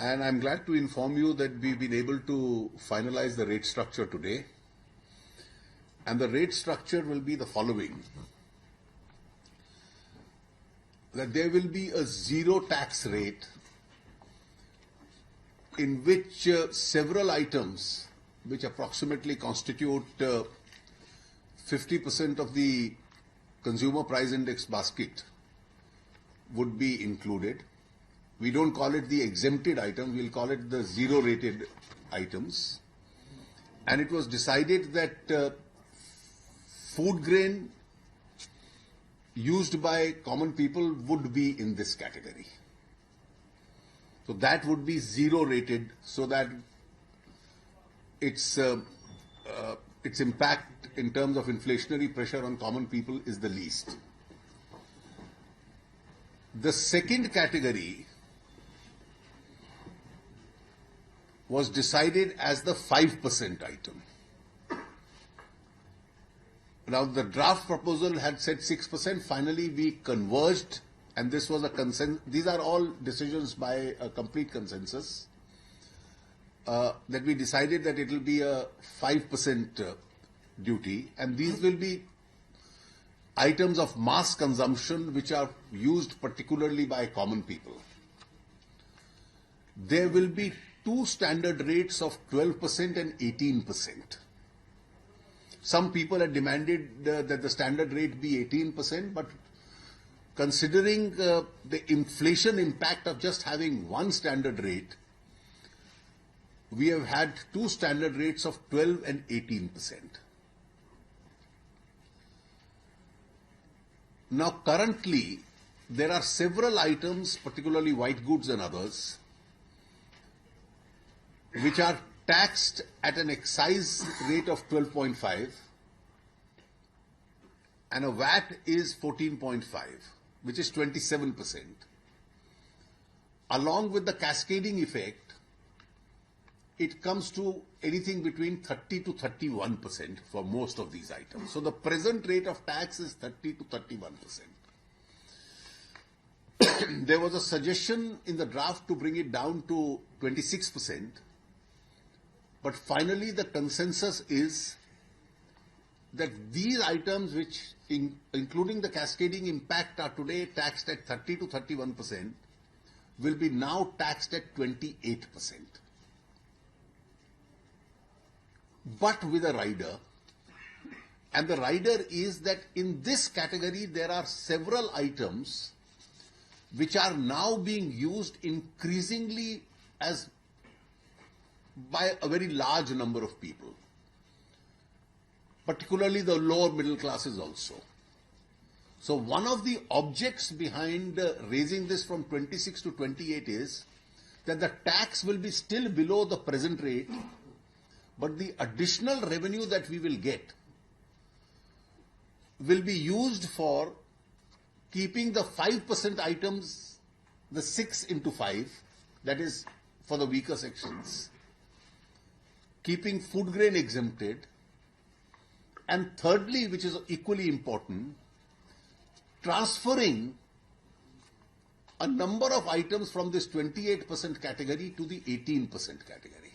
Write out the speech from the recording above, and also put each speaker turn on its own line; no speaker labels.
And I'm glad to inform you that we've been able to finalize the rate structure today. And the rate structure will be the following. That there will be a zero tax rate in which several items, which approximately constitute 50% of the consumer price index basket, would be included. We don't call it the exempted items, we'll call it the zero rated items. And it was decided that food grain used by common people would be in this category. So that would be zero rated, so that its impact in terms of inflationary pressure on common people is the least. The second category was decided as the 5% item. Now, the draft proposal had said 6%. Finally, we converged, and this was a consensus. These are all decisions by a complete consensus. That we decided that it will be a 5% duty, and these will be items of mass consumption which are used particularly by common people. There will be two standard rates of 12% and 18%. Some people had demanded that the standard rate be 18%, but considering the inflation impact of just having one standard rate, we have had two standard rates of 12 and 18%. Now, currently, there are several items, particularly white goods and others, which are taxed at an excise rate of 12.5 and a VAT is 14.5, which is 27%. Along with the cascading effect, it comes to anything between 30 to 31% for most of these items. So the present rate of tax is 30 to 31%. There was a suggestion in the draft to bring it down to 26%. But finally, the consensus is that these items, which including the cascading impact, are today taxed at 30 to 31%, will be now taxed at 28%. But with a rider. And the rider is that in this category, there are several items which are now being used increasingly as by a very large number of people, particularly the lower middle classes also. So one of the objects behind raising this from 26 to 28 is that the tax will be still below the present rate, but the additional revenue that we will get will be used for keeping the 5% items, the 6 into 5, that is for the weaker sections, keeping food grain exempted, and thirdly, which is equally important, transferring a number of items from this 28% category to the 18% category.